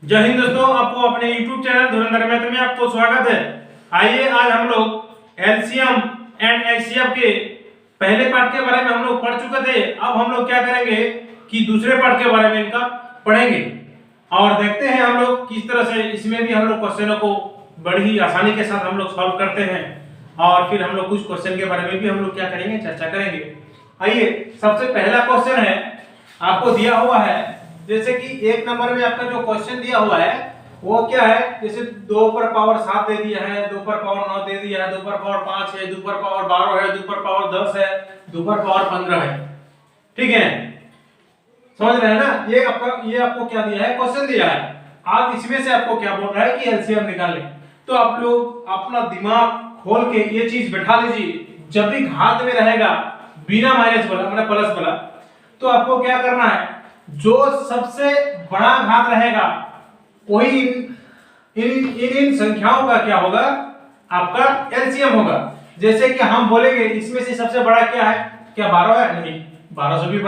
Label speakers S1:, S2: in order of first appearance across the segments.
S1: जय हिंद दोस्तों, आपको अपने YouTube चैनल धुरंधर मैथ में आपको स्वागत है। आइए आज हम लोग एलसीएम एंड एचसीएफ के पहले पार्ट के बारे में हम लोग पढ़ चुके थे। अब हम लोग क्या करेंगे कि दूसरे पार्ट के बारे में इनका पढ़ेंगे और देखते हैं हम लोग किस तरह से इसमें भी हम लोग क्वेश्चनों को बड़ी आसानी के साथ हम लोग सॉल्व करते हैं और फिर हम लोग कुछ क्वेश्चन के बारे में भी हम लोग क्या करेंगे, चर्चा करेंगे। आइए, सबसे पहला क्वेश्चन है, आपको दिया हुआ है जैसे कि एक नंबर में आपका जो क्वेश्चन दिया हुआ है वो क्या है, जैसे 2 पर पावर 7 दे दिया है, 2 पर पावर 9 दे दिया है, 2 पर पावर 5 है, 2 पर पावर 12 है, 2 पर पावर 10 है, 2 पर पावर 15 है। ठीक है, समझ रहे हैं ना। ये आपको क्या दिया है, क्वेश्चन दिया है। आप इसमें से आपको क्या बोल रहा है कि एलसीएम निकालें। तो आप लोग अपना दिमाग खोल के ये चीज बैठा लीजिए, जब भी घात में रहेगा बिना माइनस वाला मतलब प्लस वाला, तो आपको क्या करना है, जो सबसे बड़ा घात रहेगा वही इन संख्याओं का क्या होगा, आपका एलसीएम होगा। जैसे कि हम बोलेंगे इसमें से सबसे बड़ा क्या है, क्या 12 है? नहीं, 12 से भी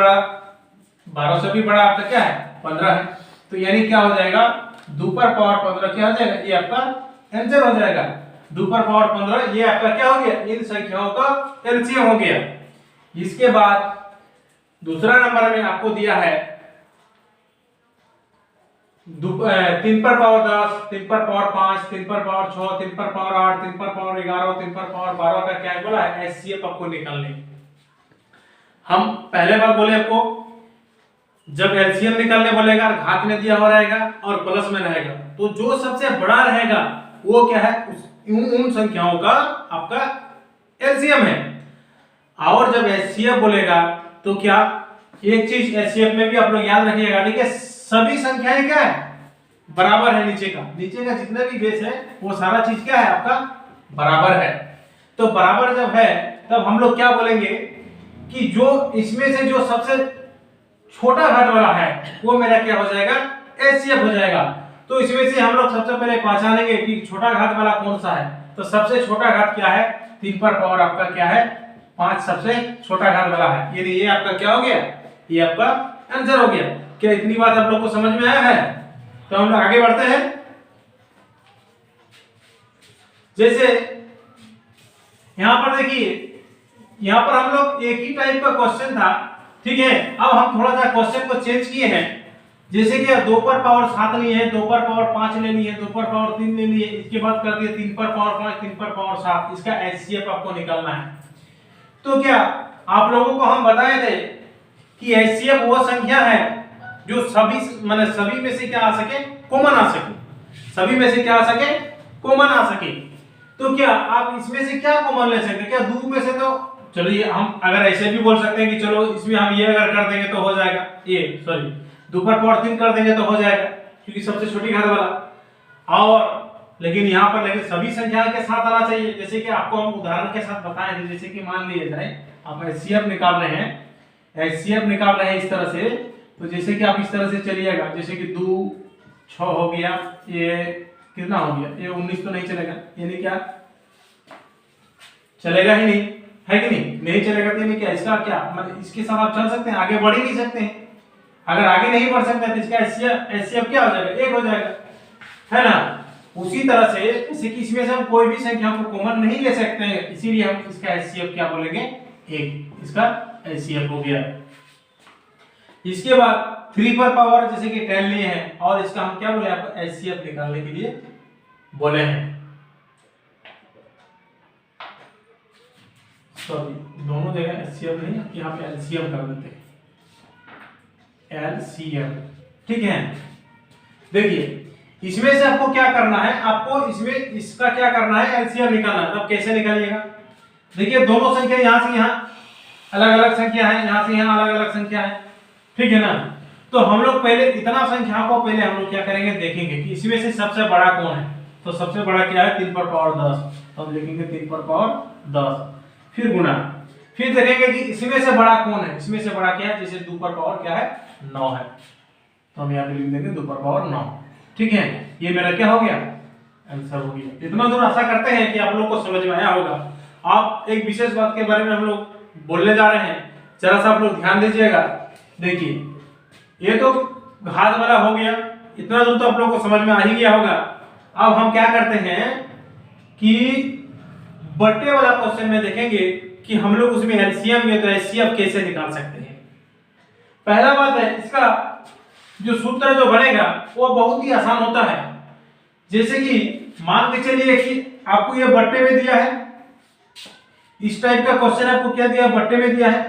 S1: बड़ा आपका क्या है, 15 है। तो यानी क्या हो जाएगा, 2 पर पावर 15 क्या हो जाएगा, ये आपका आंसर हो जाएगा। 2 पर पावर 15 ये आपका क्या हो गया, इन संख्याओं का एलसीएम हो गया। इसके बाद दूसरा नंबर में आपको दिया है 3 पर पावर 10, 3 पर पावर 5, 3 पर पावर 6, 3 पर पावर 8, 3 पर पावर 11, 3 पर पावर 12 का क्या बोला है, एचसीएफ आपको निकालने। हम पहले बार बोले आपको, जब एलसीएम निकालने बोलेगा, घात में दिया हुआ रहेगा और प्लस में रहेगा, तो जो सबसे बड़ा रहेगा वो क्या है, उन संख्याओं का आपका एलसीएम है। और जब एचसीएफ बोलेगा तो क्या, एक चीज एचसीएफ में भी आप लोग याद रखिएगा, देखिए सभी संख्याएं क्या है, बराबर है। नीचे का जितना भी बेस है वो सारा चीज क्या है, आपका बराबर है। तो बराबर जब है तब हम लोग क्या बोलेंगे कि जो इसमें से जो सबसे छोटा घात वाला है वो मेरा क्या हो जाएगा, एचसीएफ हो जाएगा। तो इसमें से हम लोग सबसे पहले पहचानेंगे कि छोटा घात वाला कौन सा है। तो सबसे छोटा घात क्या है, 3 पर पावर आपका क्या है 5 सबसे छोटा घात वाला है। ये आपका क्या हो गया, ये आपका आंसर हो गया। क्या इतनी बात आप लोग को समझ में आया है? तो हम लोग आगे बढ़ते हैं। जैसे यहां पर देखिए, यहां पर हम लोग एक ही टाइप का क्वेश्चन था, ठीक है। अब हम थोड़ा सा क्वेश्चन को चेंज किए हैं। जैसे कि 2 पर पावर 7 नहीं है, 2 पर पावर 5 लेनी है, 2 पर पावर 3 लेनी है, इसके बाद कर दिया 3 पर पावर 5, 3 पर पावर 7, इसका एचसीएफ आपको निकालना है। तो क्या आप लोगों को हम बताए थे कि एचसीएफ वो संख्या है जो सभी में से क्या आ सके, कॉमन आ सके। सभी में से क्या आ सके, कॉमन आ सके। तो क्या आप इसमें से क्या कॉमन ले सकते हैं, क्या 2 में से, तो चलो ये हम अगर ऐसे भी बोल सकते हैं कि चलो इसमें हम ये अगर कर देंगे तो हो जाएगा, ये सॉरी 2 पर पावर 3 कर देंगे तो हो जाएगा, क्योंकि सबसे छोटी घात वाला। और लेकिन यहाँ पर लेकिन सभी संख्याओं के साथ आना चाहिए। जैसे कि आपको हम उदाहरण के साथ बताए थे, जैसे कि मान लिया जाए आप एचसीएफ निकाल रहे हैं इस तरह से। तो जैसे कि आप इस तरह से चलिएगा, जैसे कि 2 6 हो गया, ये कितना हो गया, ये 19 तो नहीं चलेगा, यानी क्या चलेगा ही नहीं, है कि नहीं चलेगा। तो यानी क्या, इसका क्या मतलब, इसके साथ आप चल सकते हैं, आगे बढ़ ही नहीं सकते हैं। अगर आगे नहीं बढ़ सकते तो इसका एचसीएफ क्या हो जाएगा, 1 हो जाएगा, है ना। उसी तरह से जैसे कि इसमें से हम कोई भी संख्या को कॉमन नहीं ले सकते हैं, इसीलिए हम इसका एचसीएफ क्या बोलेंगे, 1, इसका एचसीएफ हो गया। इसके बाद 3 पर पावर जैसे कि 10 लिए हैं और इसका हम क्या बोले, आपको एचसीएफ निकालने के लिए बोले हैं। सॉरी, दोनों जगह एचसीएफ नहीं, यहाँ पे एलसीएम कर देते हैं, एलसीएम, ठीक है। देखिए इसमें से आपको क्या करना है, आपको इसमें इसका क्या करना है, एलसीएम निकालना है। तब कैसे निकालिएगा, देखिए दोनों संख्या यहाँ से यहाँ अलग अलग संख्या है, यहाँ से यहाँ अलग अलग संख्या है, ठीक है ना। तो हम लोग पहले इतना संख्या को पहले हम लोग क्या करेंगे, देखेंगे कि इसमें से सबसे बड़ा कौन है। तो सबसे बड़ा क्या है, 3 पर पावर 10, तो हम लिखेंगे 3 पर पावर 10, फिर गुना, फिर देखेंगे कि इसमें से बड़ा कौन है। इसमें से बड़ा क्या है, जैसे 2 पर पावर क्या है 9 है, तो हम यहाँ पे लिख देंगे 2 पर पावर 9, ठीक है। ये मेरा क्या हो गया, आंसर हो गया। इतना दूर आशा करते हैं कि आप लोग को समझ में आया होगा। आप एक विशेष बात के बारे में हम लोग बोलने जा रहे हैं, जरा सा आप लोग ध्यान दीजिएगा। देखिए ये तो घात वाला हो गया, इतना दूर तो आप लोगों को समझ में आ ही गया होगा। अब हम क्या करते हैं कि बट्टे वाला क्वेश्चन में देखेंगे कि हम लोग उसमें एलसीएम या तो एचसीएफ कैसे निकाल सकते हैं। पहला बात है, इसका जो सूत्र जो बनेगा वो बहुत ही आसान होता है। जैसे कि मान के चलिए कि आपको ये बट्टे में दिया है, इस टाइप का क्वेश्चन आपको क्या दिया, बट्टे में दिया है।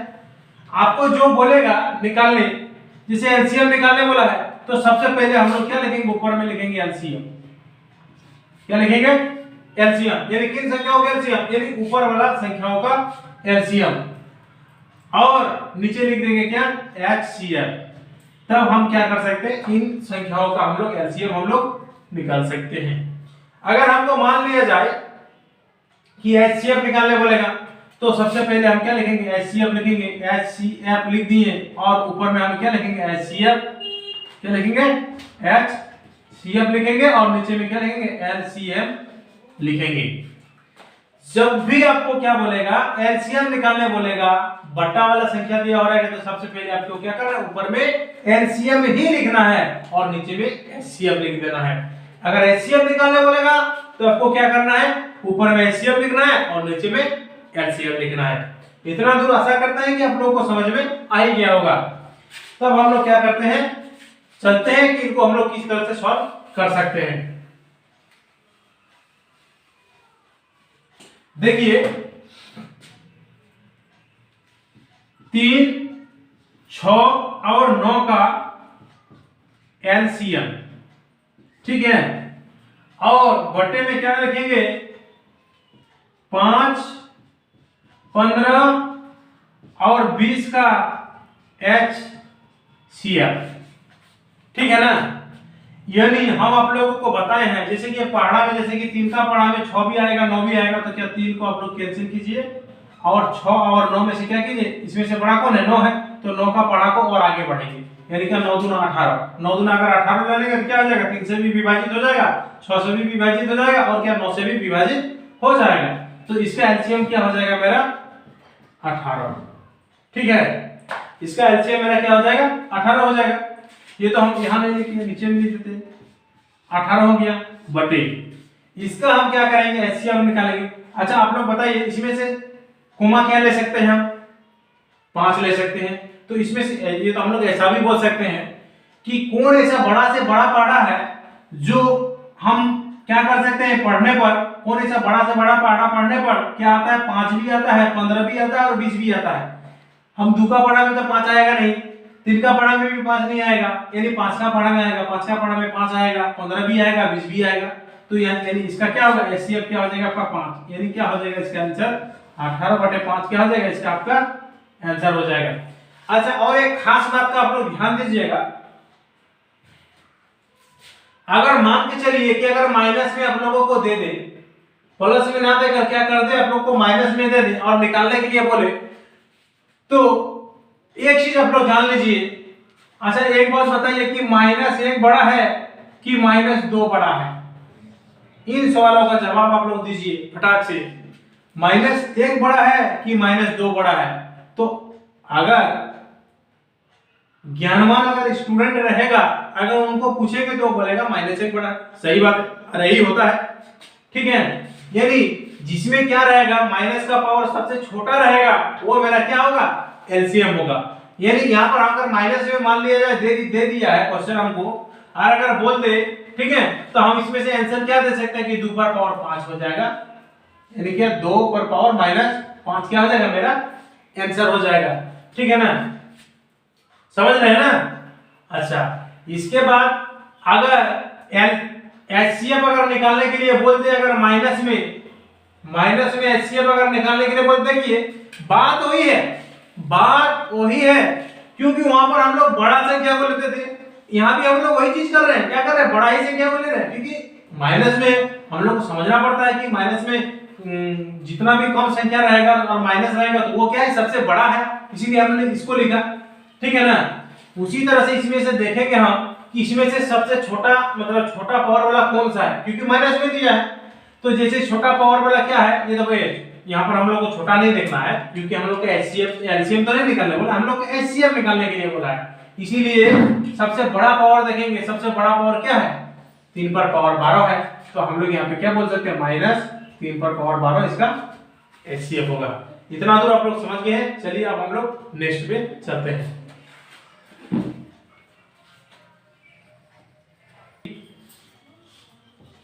S1: आपको जो बोलेगा निकालने, जैसे एलसीएम निकालने बोला है, तो सबसे पहले हम लोग क्या लिखेंगे, ऊपर में लिखेंगे एलसीएम। क्या लिखेंगे, एलसीएम, यानी किन संख्याओं का एलसीएम, यानी ऊपर वाला संख्याओं का एलसीएम, और नीचे लिख देंगे क्या, एचसीएफ। तब हम क्या कर सकते हैं, इन संख्याओं का हम लोग एलसीएम हम लोग निकाल सकते हैं। अगर हमको मान लिया जाए कि एचसीएफ निकालने बोलेगा, तो सबसे पहले हम क्या लिखेंगे, एचसीएफ लिखेंगे, एचसीएफ लिख दिए, और ऊपर में हम क्या लिखेंगे, एचसीएफ, क्या लिखेंगे, एचसीएफ लिखेंगे, और नीचे में क्या लिखेंगे, एलसीएम लिखेंगे। जब भी आपको क्या बोलेगा, एलसीएम निकालने बोलेगा, बट्टा वाला संख्या दिया हो रहा है, तो सबसे पहले आपको क्या करना है, ऊपर में एलसीएम ही लिखना है और नीचे में एचसीएफ लिख देना है। अगर एचसीएफ निकालने बोलेगा तो आपको क्या करना है, ऊपर में एचसीएफ लिखना है और नीचे में एलसीएम लिखना है। इतना दूर आशा करते हैं कि आप लोगों को समझ में आ ही गया होगा। तब हम लोग क्या करते हैं, चलते हैं कि इनको हम लोग किस तरह से सॉल्व कर सकते हैं। देखिए 3, 6 और 9 का एलसीएम, ठीक है, और बट्टे में क्या लिखेंगे, 5, 15 और 20 का एचसीएफ, ठीक है ना। यानी हम आप लोगों को बताए हैं, जैसे कि पहाड़ा में, जैसे कि 3 का पहाड़ा में 6 भी आएगा 9 भी आएगा, तो क्या 3 को आप लोग कैंसिल कीजिए और 6 और 9 में से क्या कीजिए, इसमें से बड़ा कौन है, 9 है, तो 9 का पहाड़ा को और आगे बढ़ेंगे, यानी क्या 9 दूना 18, 9 दूना अगर 18 डालेंगे तो क्या हो जाएगा, 3 से भी विभाजित हो जाएगा, 6 से भी विभाजित हो जाएगा, और क्या 9 से भी विभाजित हो जाएगा। तो इसका एलसीएम क्या हो जाएगा मेरा, 18, ठीक है, इसका एलसीएम मेरा क्या हो जाएगा, 18 हो जाएगा। ये तो हम यहां नहीं लिखेंगे, नीचे में लिख देते, 18 हो गया, बटे इसका हम क्या करेंगे, एचसीएफ निकालेंगे। अच्छा आप लोग बताइए, इसमें से कोमा क्या ले सकते हैं, हम 5 ले सकते हैं, तो इसमें से ये तो हम लोग ऐसा भी बोल सकते हैं कि कौन ऐसा बड़ा से बड़ा पहाड़ा है जो हम क्या कर सकते हैं, पढ़ने पर, कौन ऐसा बड़ा से बड़ा पहाड़ा पढ़ने पर क्या आता है, 5 भी आता है, 15 भी आता है और 20 भी आता है। हम 2 का पहाड़ा में तो 5 आएगा नहीं, 3 का पहाड़ा में भी 5 नहीं आएगा, यानी 5 का पहाड़ा में आएगा, 5 का पहाड़ा में 5 आएगा, 15 भी आएगा, 20 भी आएगा। तो यानी इसका क्या होगा, एचसीएफ क्या हो जाएगा आपका 5, यानी क्या हो जाएगा इसका आंसर 18/5 क्या हो जाएगा, इसका आपका आंसर हो जाएगा। अच्छा और एक खास बात का आप लोग ध्यान दीजिएगा, अगर मान के चलिए कि अगर माइनस में आप लोगों को दे दे, प्लस में ना देकर क्या कर दे, आप लोग को माइनस में दे दे और निकालने के लिए बोले, तो एक चीज आप लोग जान लीजिए। अच्छा एक बात बताइए कि -1 बड़ा है कि -2 बड़ा है, इन सवालों का जवाब आप लोग दीजिए फटाक से। -1 बड़ा है कि -2 बड़ा है, तो अगर ज्ञानवान अगर स्टूडेंट रहेगा, अगर उनको पूछेंगे तो बोलेगा -1 बड़ा, सही बात है, अरे ही होता है, ठीक है। यानी जिसमें क्या रहेगा, माइनस का पावर सबसे छोटा रहेगा, वो मेरा क्या होगा, एलसीएम होगा। यानी यहाँ पर अगर माइनस में मान लिया जाए, दे दिया है क्वेश्चन हमको, और अगर बोल दे, ठीक है, तो हम इसमें से आंसर क्या दे सकते हैं कि 2 पर पावर 5 हो जाएगा, यानी क्या 2 पर पावर -5 क्या हो जाएगा, मेरा आंसर हो जाएगा, ठीक है ना, समझ रहे हैं ना। अच्छा इसके बाद अगर एचसीएफ अगर निकालने के लिए बोलते, अगर माइनस में एचसीएफ अगर निकालने के लिए बोलते, देखिए बात वही है, क्योंकि वहां पर हम लोग बड़ा संख्या को लेते थे, यहाँ भी हम लोग वही चीज कर रहे हैं, क्या कर रहे हैं, बड़ा ही संख्या को ले रहे हैं, क्योंकि माइनस में हम लोग को समझना पड़ता है कि माइनस में जितना भी कम संख्या रहेगा और माइनस रहेगा तो वो क्या है, सबसे बड़ा है, इसीलिए हमने इसको लिखा, ठीक है ना। उसी तरह से इसमें से देखेंगे हम कि इसमें से सबसे छोटा मतलब छोटा पावर वाला कौन सा है, क्योंकि माइनस में दिया है, तो जैसे छोटा पावर वाला क्या है, ये देखो यहाँ पर हम लोग को छोटा नहीं देखना है, क्योंकि हम लोग को एचसीएफ एलसीएम तो नहीं निकालने बोला, हम लोग को एचसीएफ निकालने के लिए बोला है, इसीलिए सबसे बड़ा पावर देखेंगे, सबसे बड़ा पावर क्या है, 3 पर पावर 12 है, तो हम लोग यहाँ पे क्या बोल सकते हैं, -3 पर पावर 12 इसका HCF होगा। इतना दूर आप लोग समझ गए हैं। चलिए अब हम लोग नेक्स्ट पे चलते हैं।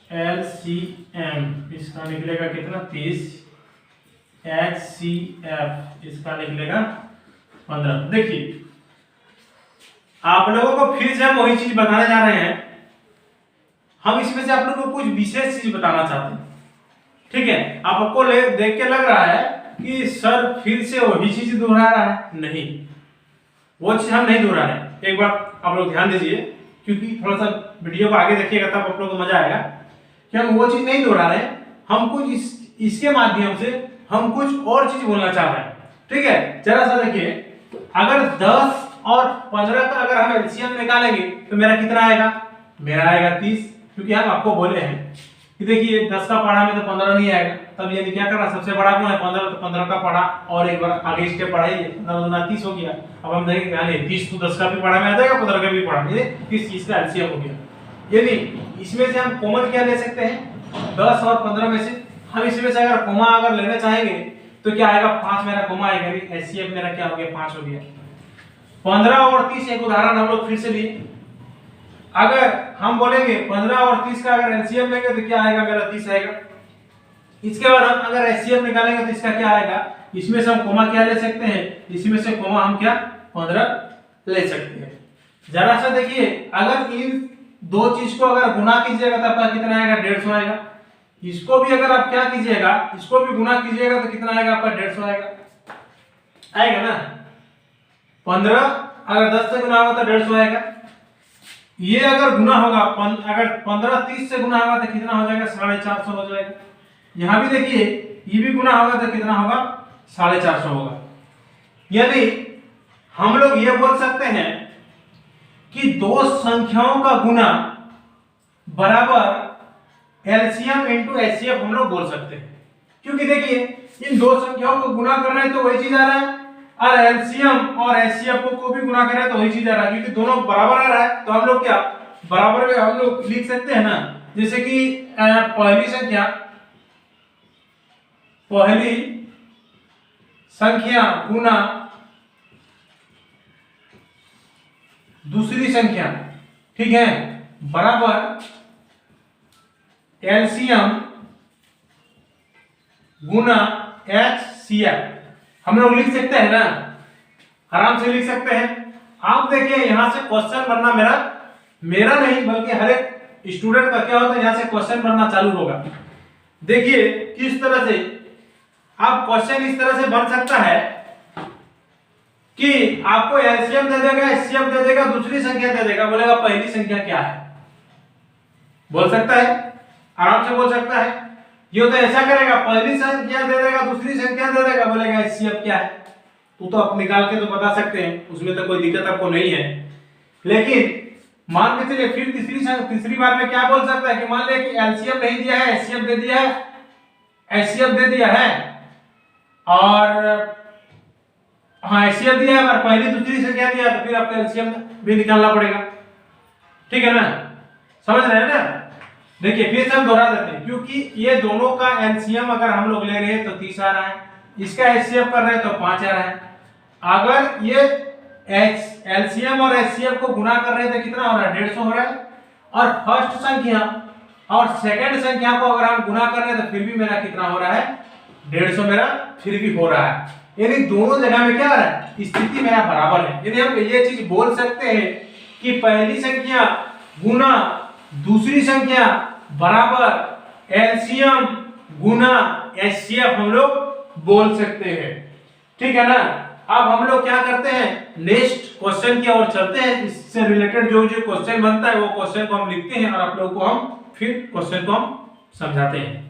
S1: LCM इसका निकलेगा कितना, 30। HCF इसका निकलेगा 15। देखिए आप लोगों को फिर से हम वही चीज बताने जा रहे हैं। हम इसमें से आप लोगों को कुछ विशेष चीज बताना चाहते हैं, ठीक है। आपको देख के लग रहा है कि सर फिर से वही चीज दोहरा रहा है, नहीं, वो चीज हम नहीं दोहरा रहे हैं। एक बात आप लोग ध्यान दीजिए, क्योंकि थोड़ा सा वीडियो को आगे देखिएगा तब आप लोगों को मजा आएगा कि हम वो चीज नहीं दोहरा रहे हैं। हम कुछ इसके माध्यम से हम कुछ और चीज बोलना चाह रहे हैं, ठीक है। जरा सा देखिए, अगर 10 और 15 का अगर हम एलसीएम निकालेंगे तो मेरा कितना आएगा, मेरा आएगा 30, क्योंकि हम आपको बोले हैं कि देखिए 10 का पढ़ा में तो 15 नहीं आएगा, तब यानी क्या करना, सबसे बड़ा कौन है, 15, तो 15 का पढ़ा और एक बार आगे स्टेप बढ़ाइए, 15 दूना 30 हो गया। अब हम देखेंगे यानी 30 तो 10 का भी पढ़ा में आ जाएगा, 15 का भी पढ़ा में, 30 चीज का एलसीएम हो गया। यदि इसमें से हम कॉमन क्या ले सकते हैं, 10 और 15 में से हम इसमें से अगर कॉमा अगर लेना चाहेंगे तो क्या आएगा, 5 मेरा कॉमा आएगा, एचसीएफ मेरा क्या हो गया, 5 हो गया। 15 और 30 एक उदाहरण हम लोग फिर से लिए। अगर हम बोलेंगे 15 और 30 का अगर एलसीएम लेंगे तो क्या आएगा, मेरा 30 आएगा। इसके बाद हम अगर एचसीएफ निकालेंगे तो इसका क्या आएगा, इसमें से हम कॉमा क्या ले सकते हैं, इसमें से कॉमा हम क्या 15 ले सकते हैं। जरा सा देखिए, अगर इन दो चीज को अगर गुना कीजिएगा तो आपका कितना आएगा, 150 आएगा। इसको भी अगर आप क्या कीजिएगा, इसको भी गुना कीजिएगा तो कितना आएगा, आपका 150 आएगा ना। 15 अगर 10 से गुना होगा तो 150 आएगा। ये अगर गुना होगा, अगर 15 30 से गुना होगा तो कितना हो जाएगा, 450 हो जाएगा। यहां भी देखिए, ये भी गुना होगा तो कितना होगा, 450 होगा। यानी हम लोग ये बोल सकते हैं कि दो संख्याओं का गुना बराबर एलसीएम इनटू एचसीएफ हम लोग बोल सकते हैं, क्योंकि देखिए इन दो संख्याओं को गुना कर रहे हैं तो वही चीज आ रहा है, और एलसीएम और एचसीएफ को भी गुना कर रहे हैं तो वही चीज आ रहा है, क्योंकि दोनों बराबर आ रहा है। तो हम लोग क्या बराबर में हम लोग लिख सकते हैं ना, जैसे कि पहली संख्या गुना दूसरी संख्या, ठीक है, बराबर एलसीएम गुना एचसीएफ हम लोग लिख सकते हैं ना, आराम से लिख सकते हैं। आप देखिए यहां से क्वेश्चन बनना मेरा नहीं बल्कि हर एक स्टूडेंट का क्या होता है, यहां से क्वेश्चन बनना चालू होगा। देखिए किस तरह से आप क्वेश्चन इस तरह से बन सकता है कि आपको एलसीएम दे देगा, एचसीएफ दे देगा, दूसरी संख्या दे देगा, बोलेगा पहली संख्या क्या है, बोल सकता है, आराम से बोल सकता है। ये तो ऐसा करेगा, पहली संख्या दे देगा, दूसरी संख्या दे देगा, बोलेगा एचसीएफ क्या है। तो आप निकाल के तो बता सकते हैं, उसमें तो कोई दिक्कत आपको नहीं है। लेकिन मान के चलिए फिर तीसरी बार में क्या बोल सकता है कि मान ले कि एलसीएम नहीं दिया है, एचसीएफ दे दिया है, एचसीएफ दे दिया है और हाँ एचसीएफ दिया है और पहली दूसरी संख्या दिया है, तो फिर आपको एलसीएम भी निकालना पड़ेगा, ठीक है ना, समझ रहे हैं ना। देखिए फिर से हम दोहरा देते हैं, क्योंकि ये दोनों का एलसीएम अगर हम लोग ले रहे हैं तो 30 आ रहा है, इसका एचसीएफ कर रहे हैं तो 5 आ रहा है। अगर ये एलसीएम और एचसीएफ को गुना कर रहे हैं तो कितना हो रहा है, 150 हो रहा है। और फर्स्ट संख्या और सेकंड संख्या को अगर हम गुना कर रहे हैं तो फिर भी मेरा कितना हो रहा है, 150 मेरा फिर भी हो रहा है। यानी दोनों जगह में क्या आ रहा है, स्थिति मेरा बराबर है। यानी हम ये चीज बोल सकते हैं कि पहली संख्या गुना दूसरी संख्या बराबर एलसीएम गुना एचसीएफ हम लोग बोल सकते हैं, ठीक है ना। अब हम लोग क्या करते हैं, नेक्स्ट क्वेश्चन की ओर चलते हैं। इससे रिलेटेड जो जो क्वेश्चन बनता है वो क्वेश्चन को हम लिखते हैं और आप लोगों को हम फिर क्वेश्चन को हम समझाते हैं।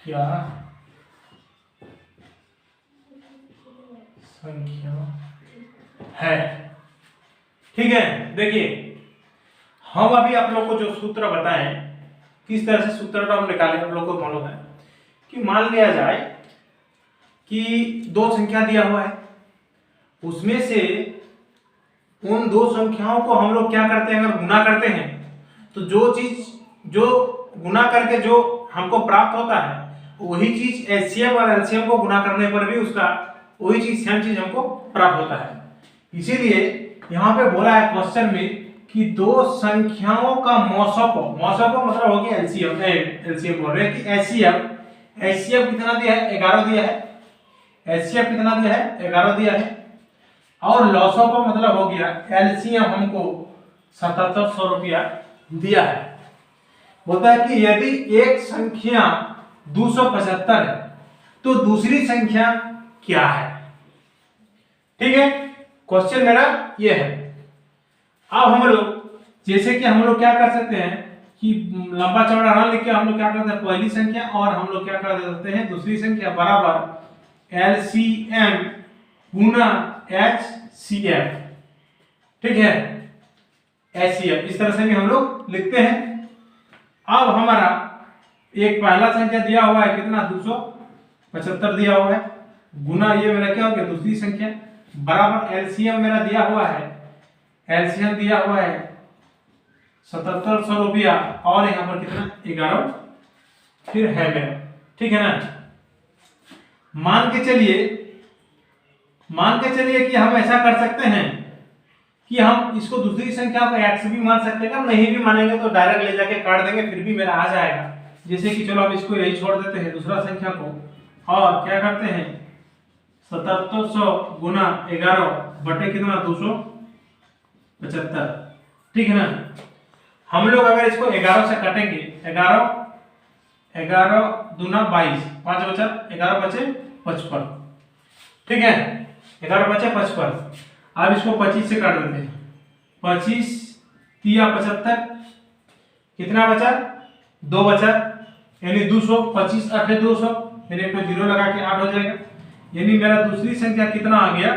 S1: क्या संख्या है, ठीक है। देखिए हम अभी आप लोग को जो सूत्र बताएं, किस तरह से सूत्र हम निकालें, आप लोग को मालूम है कि मान लिया जाए कि दो संख्या दिया हुआ है, उसमें से उन दो संख्याओं को हम लोग क्या करते हैं, अगर गुना करते हैं तो जो गुना करके जो हमको प्राप्त होता है वही चीज एचसीएफ और एलसीएम को गुना करने पर भी उसका वही चीज सेम चीज हमको प्राप्त होता है। इसीलिए यहाँ पे बोला है क्वेश्चन में कि दो संख्याओं का मौसप मतलब हो गया एलसीएम, एलसीएम बोल रहे हैं कि एचसीएफ कितना दिया है, 11 दिया है। एचसीएफ कितना दिया है, 11 दिया है। और लॉसअप मतलब हो गया एलसीएम हमको 7700 रुपया दिया है। बोलता है कि यदि एक संख्या 275 है तो दूसरी संख्या क्या है। ठीक है, क्वेश्चन मेरा ये है। अब हम लोग जैसे कि हम लोग क्या कर सकते हैं कि लंबा चौड़ा रन लिख के हम लोग क्या करते हैं, पहली संख्या और हम लोग क्या कर देते हैं दूसरी संख्या बराबर एलसीएम गुना एचसीएफ। ठीक है, एचसीएफ इस तरह से भी हम लोग लिखते हैं। अब हमारा एक पहला संख्या दिया हुआ है कितना, 275 दिया हुआ है, गुना ये मेरा क्या हो गया दूसरी संख्या बराबर एलसीएम मेरा दिया हुआ है, एलसीएम दिया हुआ है 7700 रुपया और यहाँ पर कितना 11 फिर है मेरा। ठीक है ना, मान के चलिए कि हम ऐसा कर सकते हैं कि हम इसको दूसरी संख्या को x भी मान सकते हैं, हम नहीं भी मानेंगे तो डायरेक्ट ले जाके काट देंगे फिर भी मेरा आ जाएगा। जैसे कि चलो अब इसको यही छोड़ देते हैं दूसरा संख्या को और क्या करते हैं 7700 गुना 11 बटे कितना 275। ठीक है ना, हम लोग अगर इसको 11 से काटेंगे 11 दूना 22, 5 बचा 11 बचे 55। ठीक है, 11 बचे 55। अब इसको 25 से काट देते हैं, 25 तिया 75, कितना बचा 2 बचा यानी 200, 25 8 200 यानी एक जीरो लगा के 8 हो जाएगा। यानी मेरा दूसरी संख्या कितना आ गया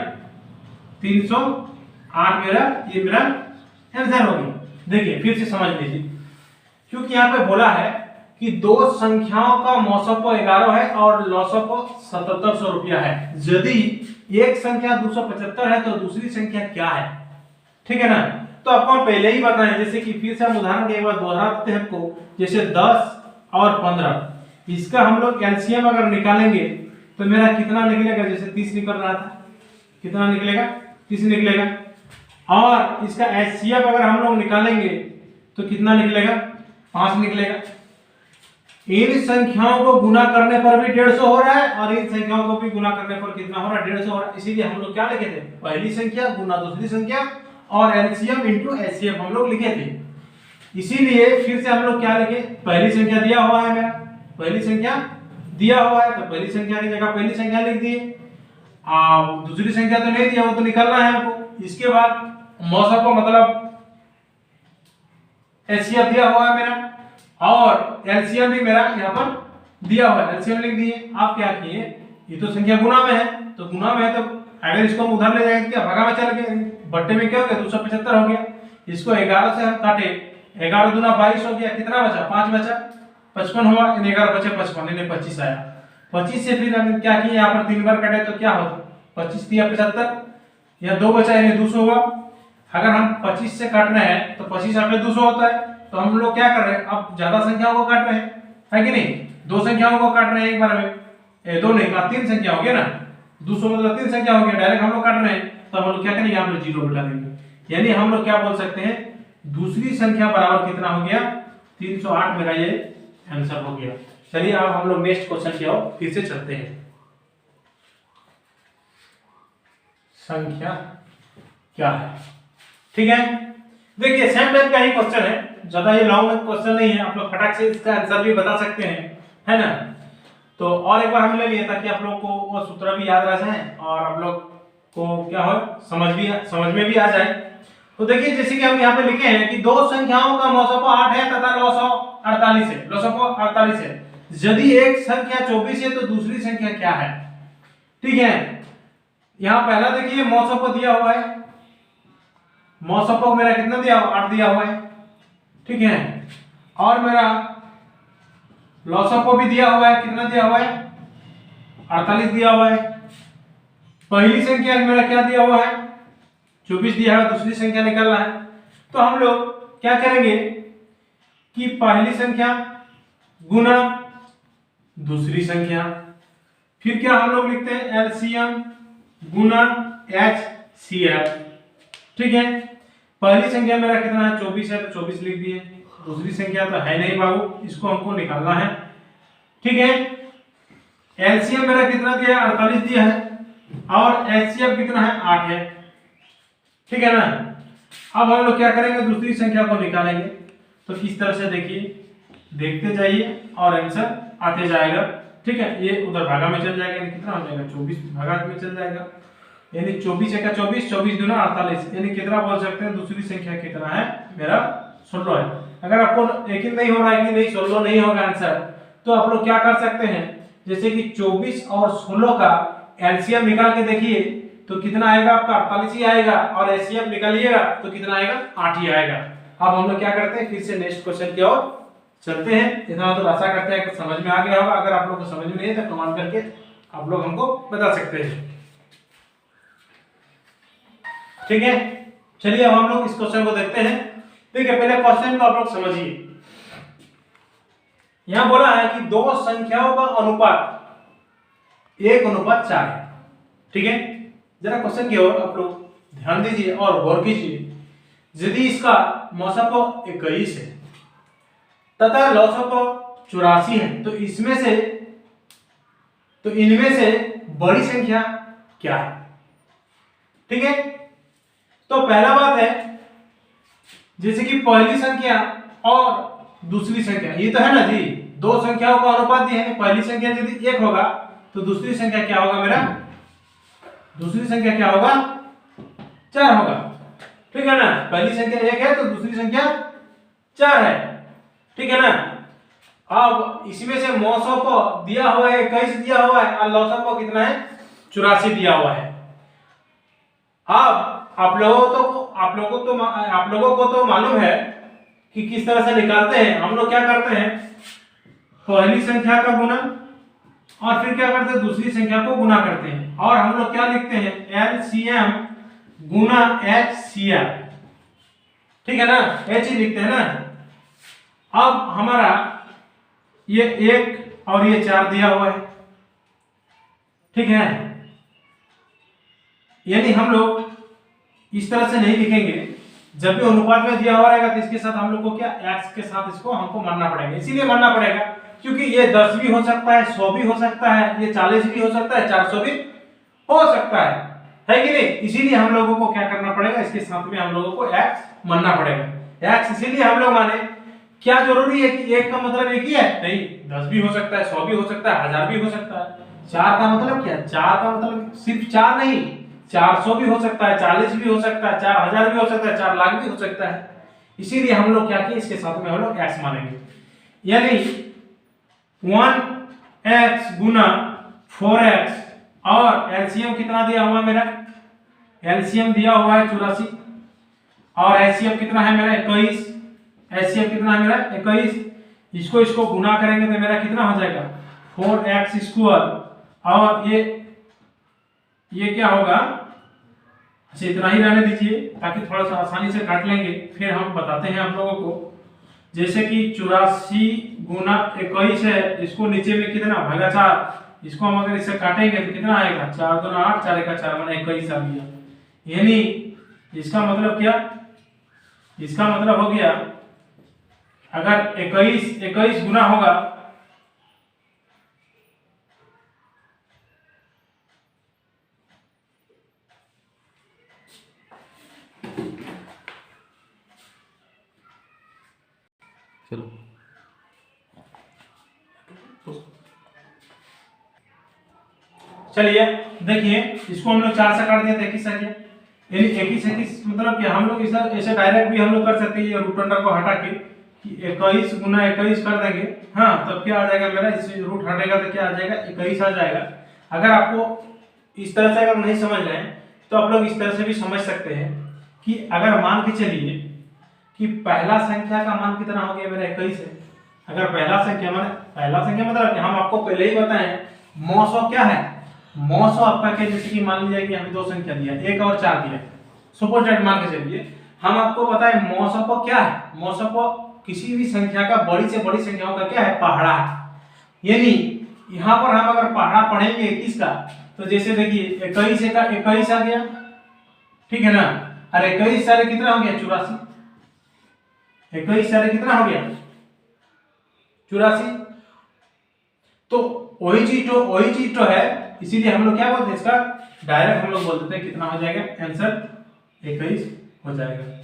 S1: 308 मेरा, ये मेरा आंसर हो गया। देखिए फिर से समझ लीजिए, क्योंकि यहाँ पे बोला है कि दो संख्याओं का मौसप 11 है और लौसप 7700 रुपया है। यदि एक संख्या 275 है तो दूसरी संख्या क्या है। ठीक है ना, तो आपको पहले ही बताएं, जैसे कि फिर से हम उदाहरण के एक बार दोहरा देते हैं आपको, जैसे 10 और 15 इसका हम लोग एलसीएम अगर निकालेंगे तो मेरा कितना निकलेगा, जैसे 30 निकल रहा था, कितना निकलेगा 30 निकलेगा। और इसका एचसीएफ अगर हम लोग निकालेंगे तो कितना निकलेगा 5 निकलेगा। इन संख्याओं को गुना करने पर भी 150 हो रहा है और इन संख्याओं को भी गुना करने पर कितना हो रहा है 150 हो रहा है। इसीलिए हम लोग क्या लिखे थे, पहली संख्या गुना दूसरी संख्या और एलसीएम इनटू एचसीएफ हम लोग लिखे थे। इसीलिए फिर से हम लोग क्या लिखे, पहली संख्या दिया हुआ है मेरा, पहली संख्या दिया हुआ है तो पहली संख्या की जगह पहली संख्या लिख दिए। दूसरी संख्या तो नहीं दिया, वो तो निकालना है आपको। इसके बाद मौसम को मतलब एचसीएफ दिया हुआ है मेरा और एलसीएम भी मेरा यहाँ पर दिया हुआ है, एलसीएम लिख दिए। आप क्या किए, ये तो संख्या गुना में है तो गुना में है तो अगर इसको हम उधर ले जाएंगे क्या भागा में चल गए, बट्टे में क्या हो गया 275 हो गया। इसको 11 से हम काटे, 11 दूना 22 हो गया, कितना बचा 5 बचा, 55 हुआ, 11 बचे 55 यानी 25 आया। 25 से फिर हम क्या किए, यहाँ पर 3 बार काटे तो क्या होता 25 तिया 75, या 2 बचा यानी 200 हुआ। अगर हम 25 से काट रहे हैं तो 25 8 200 होता है, तो हम लोग क्या कर रहे हैं अब ज्यादा संख्याओं को काट रहे हैं, है कि नहीं, दो संख्याओं को काट रहे हैं एक बार में, दो नहीं तीन संख्या हो गया ना, 200 मतलब 3 संख्या हो गया, डायरेक्ट हम लोग काट रहे हैं तो हम लोग क्या करेंगे यहाँ पर जीरो बिठा देंगे। यानी हम लोग क्या बोल सकते हैं, दूसरी संख्या बराबर कितना हो गया 308 मेरा ये आंसर हो गया। चलिए अब हम लोग नेक्स्ट क्वेश्चन की ओर फिर से चलते हैं। संख्या क्या है, ठीक है, देखिए सेम टाइप का ही क्वेश्चन है, ज्यादा ये लॉन्ग क्वेश्चन नहीं है, आप लोग फटाक से इसका आंसर भी बता सकते हैं, है ना। तो और एक बार हम ले लिए ताकि आप लोग को वो सूत्र भी याद रह जाए और आप लोग को क्या हो समझ में भी आ जाए। तो देखिए जैसे कि हम यहाँ पे लिखे हैं कि दो संख्याओं का मौसम 8 है तथा लौसम 48 है, लौसम 48 है। यदि एक संख्या 24 है तो दूसरी संख्या क्या है, ठीक है। यहाँ पहला देखिए मौसम को दिया हुआ है, मौसम को मेरा कितना दिया हुआ 8 दिया हुआ है, ठीक है। और मेरा लौसम को भी दिया हुआ है, कितना दिया हुआ है 48 दिया हुआ है। पहली संख्या मेरा क्या दिया हुआ है, 24 दिया है। दूसरी संख्या निकालना है, तो हम लोग क्या करेंगे कि पहली संख्या गुना दूसरी संख्या, फिर क्या हम लोग लिखते हैं एलसीएम गुना एचसीएफ। ठीक है, पहली संख्या मेरा कितना है 24 है, तो 24 लिख दिए। दूसरी संख्या तो है नहीं बाबू, इसको हमको निकालना है। ठीक है, एलसीएम मेरा कितना दिया है 48 दिया है, और एचसीएफ कितना है 8 है। ठीक है ना। अब हम लोग क्या करेंगे, दूसरी संख्या को निकालेंगे। तो किस तरह से देखिए, देखते जाइए और आंसर आते जाएगा। ठीक है, ये उधर भागा में चल जाएगा, यानी कितना हो जाएगा 24 भागा में चल जाएगा, यानी 24 का 24, 24 दूना 48, यानी कितना बोल सकते हैं दूसरी संख्या कितना है मेरा 16 है। अगर आपको यकीन नहीं हो रहा है कि नहीं 16 नहीं होगा आंसर, तो आप लोग क्या कर सकते हैं, जैसे कि 24 और 16 का एलसीएम निकाल के देखिए तो कितना आएगा आपका 48 ही आएगा, और एचसीएफ निकालिएगा तो कितना आएगा 8 ही आएगा। अब हम लोग क्या करते हैं, फिर से नेक्स्ट क्वेश्चन की ओर चलते हैं। इतना तो आशा करते हैं कि समझ में आ गया होगा। अगर आप लोग को समझ में नहीं है तो कमेंट करके आप लोग हमको बता सकते हैं। ठीक है, चलिए अब हम लोग इस क्वेश्चन को देखते हैं। देखिए पहले क्वेश्चन को आप लोग समझिए। यहां बोला है कि दो संख्याओं का अनुपात 1:4 है। ठीक है, जरा क्वेश्चन की ओर आप लोग ध्यान दीजिए और गौर कीजिए। यदि इसका मौसम 21 है तथा लौसक 84 है, तो इसमें से तो इनमें से बड़ी संख्या क्या है। ठीक है, तो पहला बात है, जैसे कि पहली संख्या और दूसरी संख्या, ये तो है ना जी, दो संख्याओं का अनुपात दिया है। पहली संख्या यदि 1 होगा तो दूसरी संख्या क्या होगा मेरा, दूसरी संख्या क्या होगा 4 होगा। ठीक है ना, पहली संख्या 1 है तो दूसरी संख्या 4 है। ठीक है ना। अब इसमें से मौसों को दिया हुआ है 21 दिया हुआ है, और लौसक को कितना है 84 दिया हुआ है। अब आप लोगों को तो मालूम है कि किस तरह से निकालते हैं। हम लोग क्या करते हैं, पहली संख्या का गुना और फिर क्या करते हैं दूसरी संख्या को गुना करते हैं, और हम लोग क्या लिखते हैं एलसीएम गुना एचसीएफ। ठीक है ना, एच ही लिखते हैं ना। अब हमारा ये 1 और ये 4 दिया हुआ है। ठीक है, यानी हम लोग इस तरह से नहीं लिखेंगे। जब भी अनुपात में दिया हुआ रहेगा तो इसके साथ हम लोग को क्या x के साथ इसको हमको मानना पड़ेगा। इसीलिए मानना पड़ेगा क्योंकि ये 10 भी हो सकता है, 100 भी हो सकता है, ये 40 भी हो सकता है, 400 भी हो सकता है कि नहीं। इसीलिए हम लोगों को क्या करना पड़ेगा, इसके साथ में हम लोगों को x मानना पड़ेगा। x इसीलिए हम लोग माने, क्या जरूरी है कि 1 का मतलब एक ही है, नहीं, 10 भी हो सकता है, 100 भी हो सकता है, 1000 भी हो सकता है। 4 का मतलब क्या, 4 का मतलब सिर्फ 4 नहीं, 400 भी हो सकता है, 40 भी हो सकता है, 4000 भी हो सकता है, 4 लाख भी हो सकता है। इसीलिए हम लोग क्या किए, इसके साथ में हम लोग x मानेंगे। यानी 1x गुना 4x, और एलसीएम कितना दिया हुआ है मेरा, एलसीएम दिया हुआ है 84, और एचसीएफ कितना है मेरा 21, एचसीएफ कितना है मेरा 21। इसको गुना करेंगे तो मेरा कितना हो जाएगा 4x स्क्वायर, और ये क्या होगा, अच्छा इतना ही रहने दीजिए ताकि थोड़ा सा आसानी से काट लेंगे, फिर हम बताते हैं आप लोगों को। जैसे कि 84 गुना 21 है, इसको नीचे में कितना भागा 4, इसको हम अगर इससे काटेंगे तो कितना आएगा 4 दूना 8, 4 का 4 माने 21 आ गया। यानी इसका मतलब क्या, इसका मतलब हो गया अगर 21 गुना होगा चलो चलिए देखिए, इसको हम लोग 4 से काट दिया तो 21 आ गया। यानी 21 मतलब कि हम लोग इसे ऐसे डायरेक्ट भी हम लोग कर सकते हैं, ये रूट अंडर को हटा के कि 21 गुना 21 कर देंगे। हाँ, तब क्या आ जाएगा मेरा, इस रूट हटेगा तो क्या आ जाएगा 21 आ जाएगा। अगर आपको इस तरह से अगर नहीं समझ रहे हैं तो आप लोग इस तरह से भी समझ सकते हैं कि अगर मान के चलिए कि पहला संख्या का मान कितना हो गया मेरा 21 है। अगर पहला संख्या मतलब हम आपको पहले ही बताएं, मॉस ऑफ क्या है, मॉस ऑफ आपका क्या, जैसे कि मान लीजिए कि हमें दो संख्या दिया, 1 और 4 दिया, सुपर डेट मान के चलिए, हम आपको बताएं मॉस ऑफ क्या है, मॉस ऑफ किसी भी संख्या का बड़ी से बड़ी संख्याओं का क्या है, पहाड़ा है। यानी यहाँ पर हम अगर पहाड़ा पढ़ेंगे किसका, तो जैसे देखिए 21 का 21 आ गया, ठीक है ना, और 21 सारे कितना हो गया, 84, 21 सारे कितना हो गया, 84। तो वही चीज तो है, इसीलिए हम लोग क्या बोलते हैं इसका, डायरेक्ट हम लोग बोल देते हैं कितना हो जाएगा, आंसर 21 हो जाएगा।